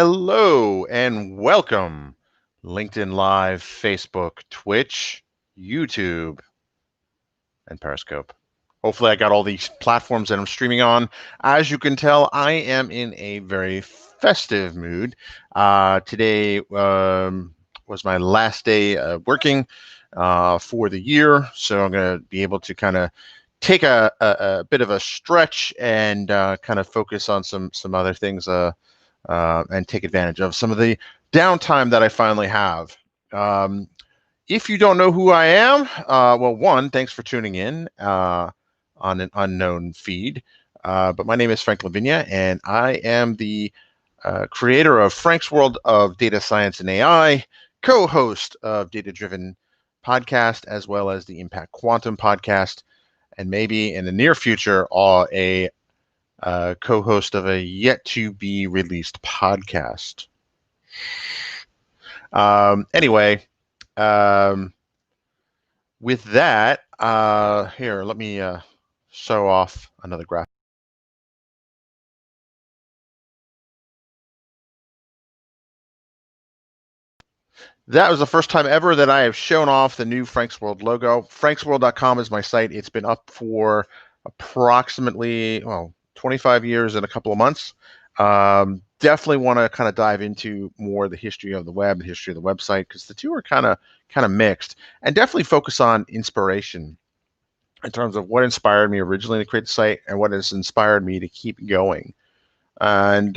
Hello and welcome. LinkedIn Live, Facebook, Twitch, YouTube, and Periscope. Hopefully I got all these platforms that I'm streaming on. As you can tell, I am in a very festive mood. Today was my last day working for the year, so I'm going to be able to kind of take a bit of a stretch and kind of focus on some other things and take advantage of some of the downtime that I finally have. If you don't know who I am, well, one, thanks for tuning in on an unknown feed. But my name is Frank Lavinia, and I am the creator of Frank's World of Data Science and AI, co-host of Data Driven Podcast, as well as the Impact Quantum Podcast, and maybe in the near future, a co-host of a yet-to-be-released podcast. Anyway, with that, here, let me show off another graph. That was the first time ever that I have shown off the new Frank's World logo. franksworld.com is my site. It's been up for approximately, 25 years and a couple of months. Definitely want to kind of dive into more the history of the web, the history of the website, because the two are kind of mixed, and definitely focus on inspiration in terms of what inspired me originally to create the site and what has inspired me to keep going. And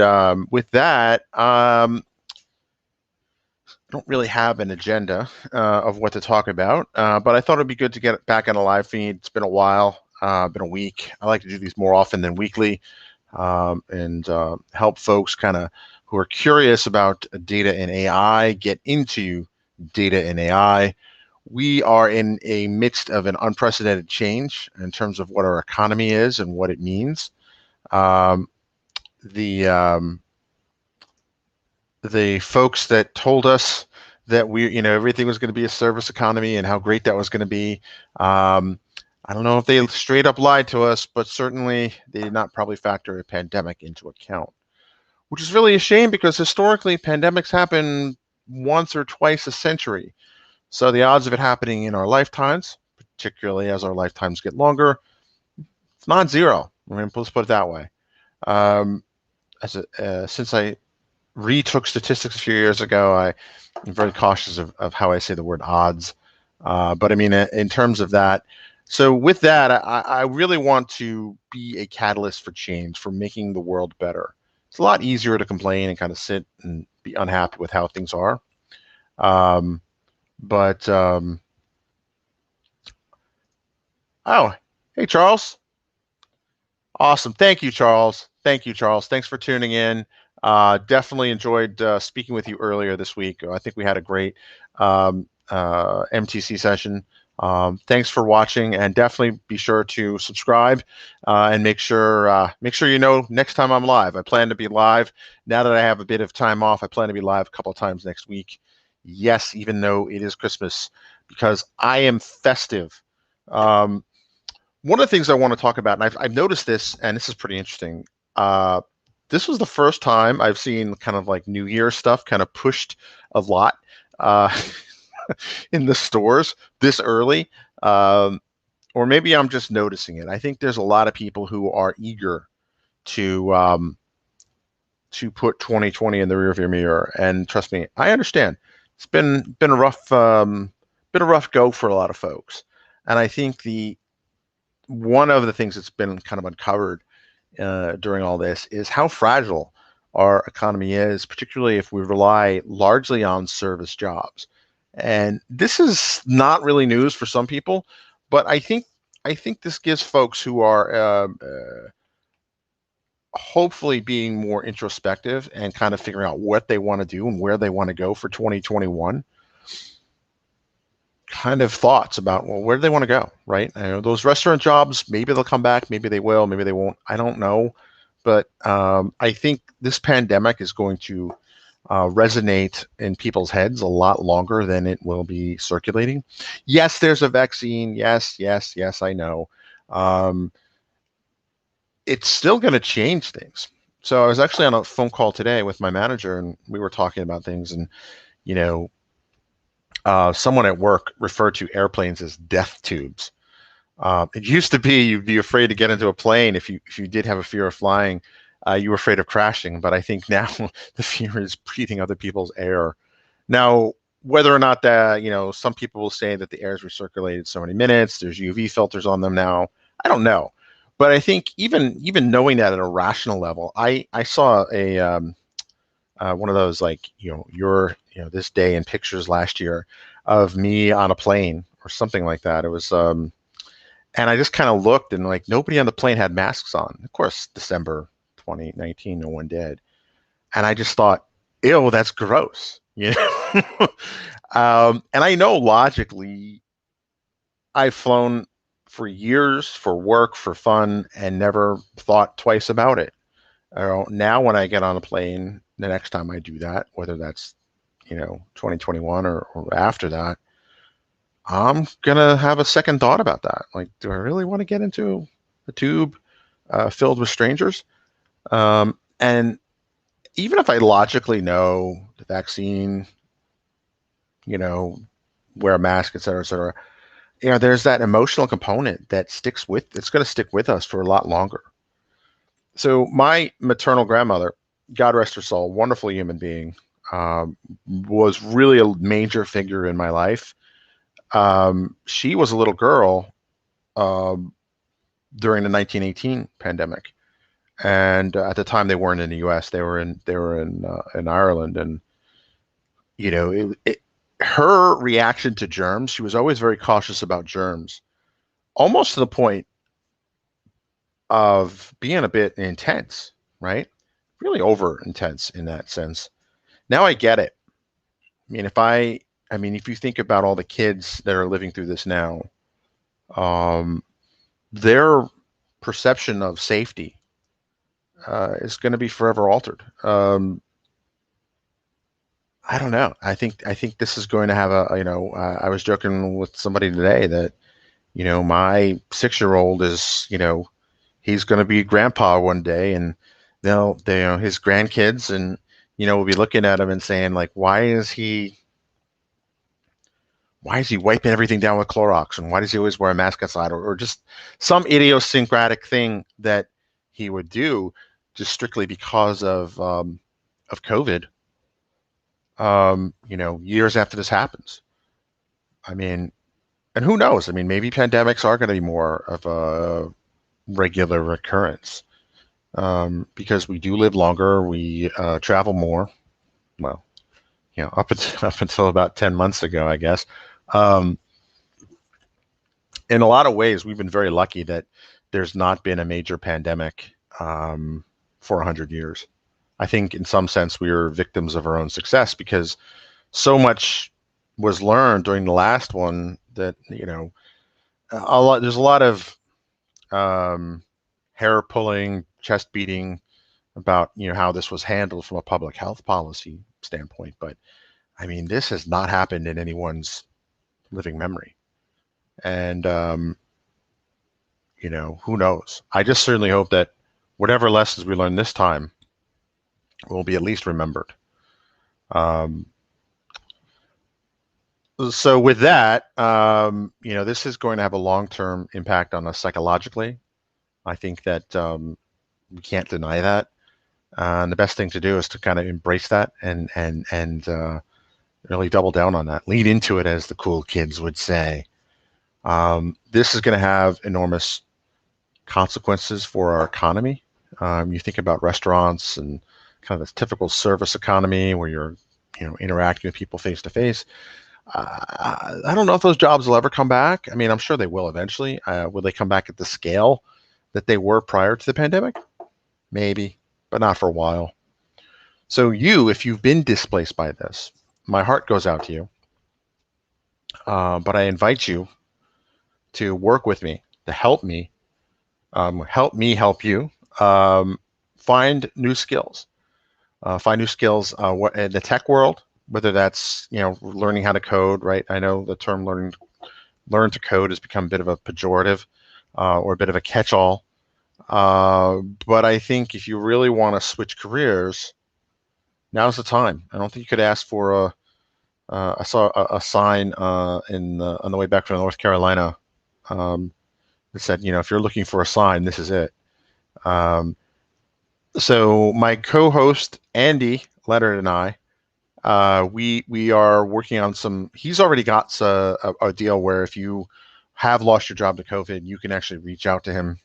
with that, I don't really have an agenda of what to talk about, but I thought it'd be good to get back on a live feed. It's been a while, been a week. I like to do these more often than weekly, and help folks kind of who are curious about data and AI get into data and AI. We are in a midst of an unprecedented change in terms of what our economy is and what it means. The folks that told us that everything was going to be a service economy and how great that was going to be. I don't know if they straight up lied to us, but certainly they did not probably factor a pandemic into account, which is really a shame because historically pandemics happen once or twice a century. So the odds of it happening in our lifetimes, particularly as our lifetimes get longer, it's non-zero. I mean, let's put it that way. Since I retook statistics a few years ago, I'm very cautious of how I say the word odds. But I mean, in terms of that, so with that, I really want to be a catalyst for change, for making the world better. It's a lot easier to complain and kind of sit and be unhappy with how things are. Oh, hey, Charles. Awesome. Thank you, Charles. Thank you, Charles. Thanks for tuning in. Definitely enjoyed speaking with you earlier this week. I think we had a great MTC session. Thanks for watching, and definitely be sure to subscribe and make sure next time I'm live. I plan to be live now that I have a bit of time off. I plan to be live a couple of times next week. Yes, even though it is Christmas, because I am festive. One of the things I want to talk about, and I've noticed this, and this is pretty interesting. This was the first time I've seen kind of like New Year stuff kind of pushed a lot in the stores this early. Or maybe I'm just noticing it. I think there's a lot of people who are eager to put 2020 in the rearview mirror. And trust me, I understand. It's been a rough go for a lot of folks. And I think one of the things that's been kind of uncovered during all this is how fragile our economy is, particularly if we rely largely on service jobs. And this is not really news for some people, but I think this gives folks who are hopefully being more introspective and kind of figuring out what they want to do and where they want to go for 2021 kind of thoughts about, well, where do they want to go, right? Those restaurant jobs, maybe they'll come back, maybe they will, maybe they won't. I don't know. But I think this pandemic is going to resonate in people's heads a lot longer than it will be circulating. Yes, there's a vaccine. Yes, I know. It's still going to change things. So I was actually on a phone call today with my manager, and we were talking about things. And you know, someone at work referred to airplanes as death tubes. It used to be you'd be afraid to get into a plane if you did have a fear of flying. You were afraid of crashing, but I think now the fear is breathing other people's air. Now, whether or not that, some people will say that the air is recirculated so many minutes, there's UV filters on them now. I don't know. But I think even knowing that at a rational level, I saw a one of those, like, this day in pictures last year of me on a plane or something like that. It was and I just kind of looked, and like nobody on the plane had masks on. Of course, December 2019, no one did. And I just thought, ew, that's gross. And I know logically I've flown for years for work, for fun, and never thought twice about it. Now when I get on a plane, the next time I do that, whether that's 2021 or after that, I'm gonna have a second thought about that. Like, do I really want to get into a tube filled with strangers? And even if I logically know the vaccine, you know, wear a mask, et cetera, et cetera, there's that emotional component that it's going to stick with us for a lot longer. So my maternal grandmother, God rest her soul, wonderful human being, was really a major figure in my life. She was a little girl um, during the 1918 pandemic, and at the time they weren't in the U.S. They were in Ireland, and her reaction to germs. She was always very cautious about germs, almost to the point of being a bit intense, right? Really over intense in that sense. Now I get it. I mean, if you think about all the kids that are living through this now, um, their perception of safety is going to be forever altered. I don't know. I think this is going to have I was joking with somebody today that my 6-year-old is he's going to be grandpa one day, and his grandkids, and will be looking at him and saying, like, why is he wiping everything down with Clorox, and why does he always wear a mask outside, or just some idiosyncratic thing that he would do just strictly because of COVID, years after this happens. I mean, and who knows? I mean, maybe pandemics are going to be more of a regular occurrence, because we do live longer, we travel more. Well, up until about 10 months ago, I guess. Um, in a lot of ways, we've been very lucky that there's not been a major pandemic for 100 years. I think in some sense we were victims of our own success, because so much was learned during the last one that, there's a lot of um, hair pulling, chest beating about how this was handled from a public health policy standpoint. But I mean, this has not happened in anyone's living memory. And who knows? I just certainly hope that whatever lessons we learn this time will be at least remembered. Um, so with that, this is going to have a long-term impact on us psychologically. I think that we can't deny that. And the best thing to do is to kind of embrace that and really double down on that. Lean into it, as the cool kids would say. This is going to have enormous consequences for our economy. You think about restaurants and kind of this typical service economy where you're, interacting with people face to face. I don't know if those jobs will ever come back. I mean, I'm sure they will eventually. Will they come back at the scale that they were prior to the pandemic? Maybe, but not for a while. So if you've been displaced by this, my heart goes out to you. But I invite you to work with me, to help me help you, find new skills. Find new skills in the tech world, whether that's learning how to code. Right? I know the term learn to code has become a bit of a pejorative, or a bit of a catch-all. But I think if you really want to switch careers, now's the time. I don't think you could ask for a. I saw a sign on the way back from North Carolina um, that said, if you're looking for a sign, this is it. Um, so my co-host Andy Leonard and I, we are working on some. He's already got a deal where if you have lost your job to COVID, you can actually reach out to him.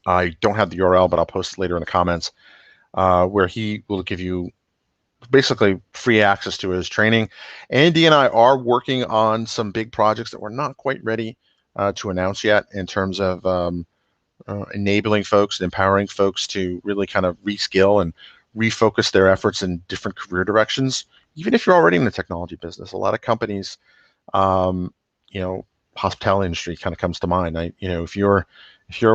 I don't have the URL, but I'll post it later in the comments, where he will give you basically free access to his training. Andy and I are working on some big projects that we're not quite ready to announce yet in terms of enabling folks and empowering folks to really kind of reskill and refocus their efforts in different career directions. Even if you're already in the technology business, a lot of companies, um, you know, hospitality industry kind of comes to mind. If you're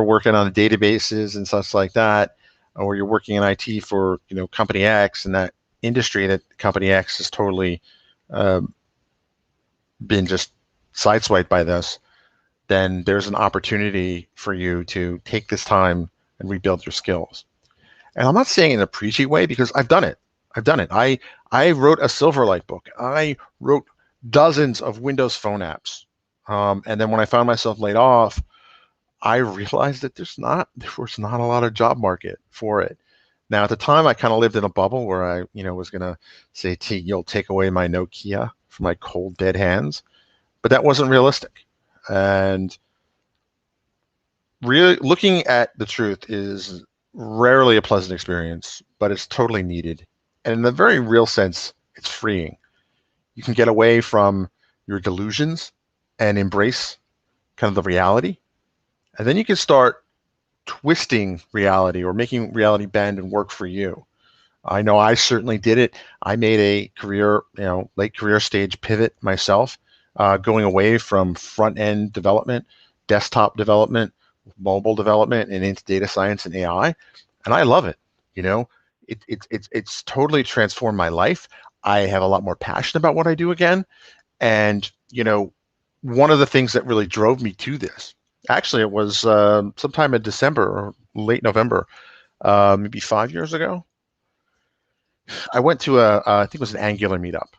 working on databases and such like that, or you're working in IT for company X, and that industry that company X has totally um, been just sideswiped by this, then there's an opportunity for you to take this time and rebuild your skills. And I'm not saying in a preachy way because I've done it. I've done it. I wrote a Silverlight book. I wrote dozens of Windows Phone apps. And then when I found myself laid off, I realized that there was not a lot of job market for it. Now at the time, I kind of lived in a bubble where I was gonna say, "T, you'll take away my Nokia from my cold dead hands," but that wasn't realistic. And really looking at the truth is rarely a pleasant experience, but it's totally needed. And in a very real sense, it's freeing. You can get away from your delusions and embrace kind of the reality. And then you can start twisting reality or making reality bend and work for you. I know I certainly did it. I made a late career stage pivot myself, going away from front end development, desktop development, mobile development, and into data science and AI. And I love it. You know, it's totally transformed my life. I have a lot more passion about what I do again. And, one of the things that really drove me to this, actually, it was sometime in December or late November, maybe 5 years ago. I went to I think it was an Angular meetup.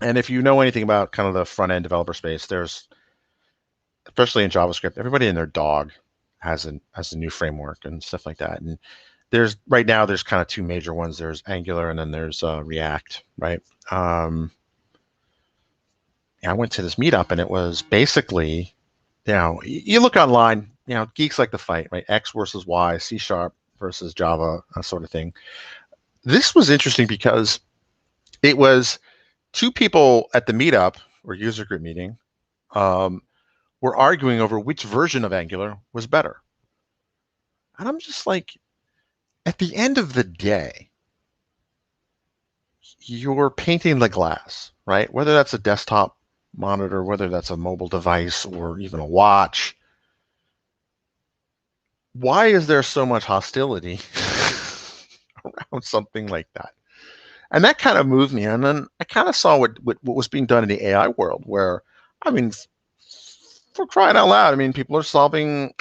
And if you know anything about kind of the front end developer space, there's, especially in JavaScript, everybody and their dog has a new framework and stuff like that. And there's kind of two major ones. There's Angular and then there's React, right? I went to this meetup and it was basically, you look online, geeks like to fight, right? X versus Y, C# versus Java, that sort of thing. This was interesting because it was two people at the meetup or user group meeting um, were arguing over which version of Angular was better. And I'm just like, at the end of the day, you're painting the glass, right? Whether that's a desktop monitor, whether that's a mobile device or even a watch. Why is there so much hostility around something like that? And that kind of moved me. And then I kind of saw what was being done in the AI world, where, I mean, for crying out loud, I mean, people are solving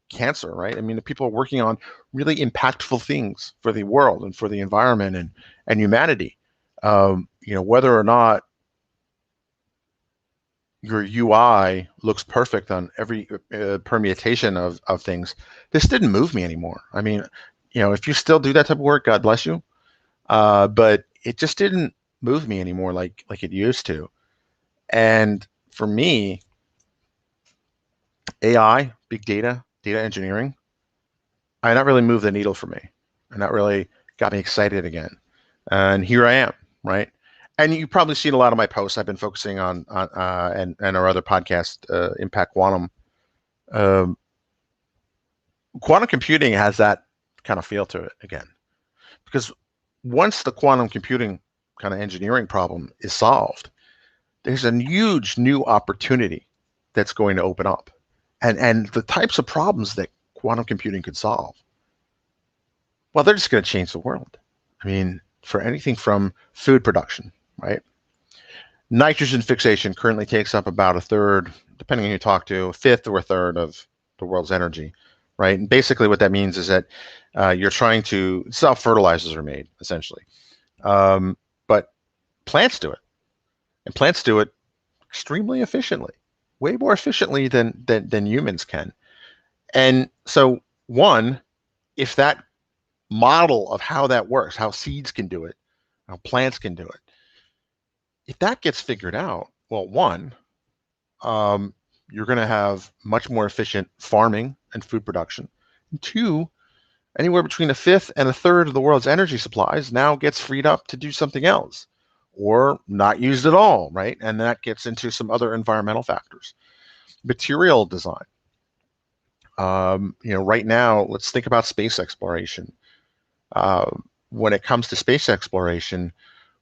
cancer, right? I mean, the people are working on really impactful things for the world and for the environment and humanity. Whether or not your UI looks perfect on every permutation of things, this didn't move me anymore. I mean, if you still do that type of work, God bless you. But it just didn't move me anymore like it used to. And for me, AI, big data, data engineering, not really moved the needle for me. And that really got me excited again. And here I am, right? And you've probably seen a lot of my posts. I've been focusing on and our other podcast, Impact Quantum. Um, Quantum computing has that kind of feel to it again, because once the quantum computing kind of engineering problem is solved, there's a huge new opportunity that's going to open up, and the types of problems that quantum computing could solve, well, they're just going to change the world. I mean, for anything from food production, right? Nitrogen fixation currently takes up about a third, depending on who you talk to, a fifth or a third of the world's energy. right? And basically what that means is that you're trying to, it's how fertilizers are made, essentially. But plants do it, and plants do it extremely efficiently, way more efficiently than humans can. And so, one, if that model of how that works, how seeds can do it, how plants can do it, if that gets figured out, well, one, um, you're going to have much more efficient farming and food production. And two, anywhere between a fifth and a third of the world's energy supplies now gets freed up to do something else or not used at all, right? And that gets into some other environmental factors. Material design. Right now, let's think about space exploration. Uh, when it comes to space exploration,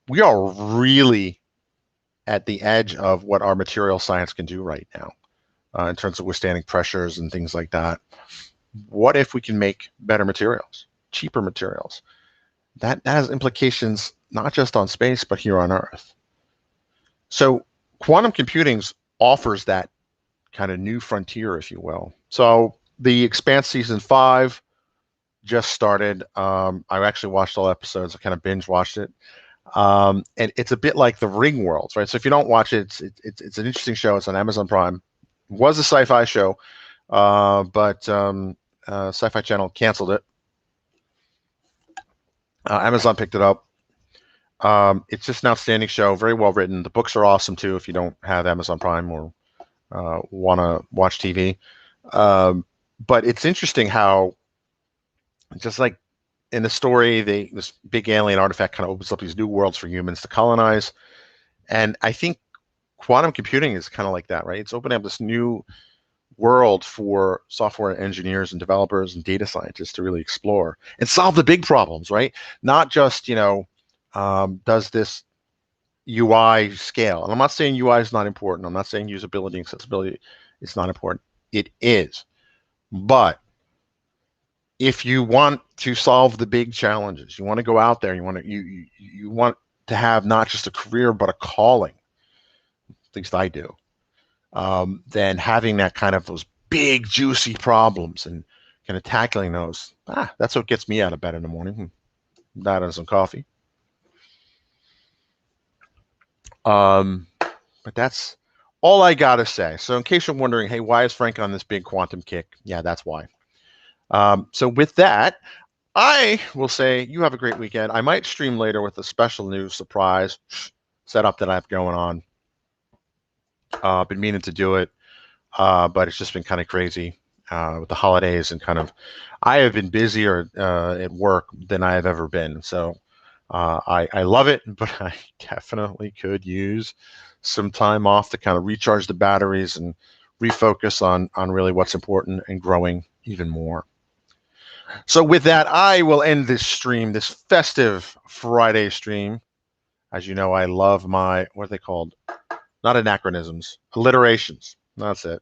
we are really at the edge of what our material science can do right now in terms of withstanding pressures and things like that. What if we can make better materials, cheaper materials? That has implications not just on space, but here on Earth. So quantum computing offers that kind of new frontier, if you will. So the Expanse season 5 just started. I actually watched all episodes. I kind of binge watched it. And it's a bit like the Ring Worlds, right? So if you don't watch it, it's an interesting show. It's on Amazon Prime. It was a sci-fi show, but Sci-Fi Channel canceled it. Amazon picked it up. It's just an outstanding show, very well written. The books are awesome too. If you don't have Amazon Prime or want to watch TV, but it's interesting how just like in the story, this big alien artifact kind of opens up these new worlds for humans to colonize. And I think quantum computing is kind of like that, right? It's opening up this new world for software engineers and developers and data scientists to really explore and solve the big problems, right? Not just, does this UI scale? And I'm not saying UI is not important. I'm not saying usability, accessibility is not important. It is. But if you want to solve the big challenges, you want to go out there, you want to have not just a career but a calling. At least I do. Then having that kind of those big juicy problems and kind of tackling those, that's what gets me out of bed in the morning. That and some coffee. But that's all I gotta say. So in case you're wondering, hey, why is Frank on this big quantum kick? Yeah, that's why. So with that, I will say you have a great weekend. I might stream later with a special news surprise setup that I have going on. I've been meaning to do it, but it's just been kind of crazy with the holidays and kind of. I have been busier at work than I have ever been. So I love it, but I definitely could use some time off to kind of recharge the batteries and refocus on really what's important and growing even more. So with that, I will end this stream, this festive Friday stream. As you know, I love my, what are they called? Not anachronisms, alliterations. That's it.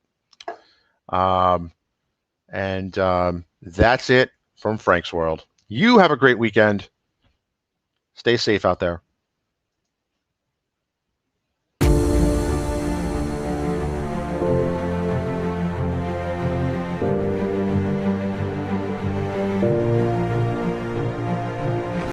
And that's it from Frank's World. You have a great weekend. Stay safe out there.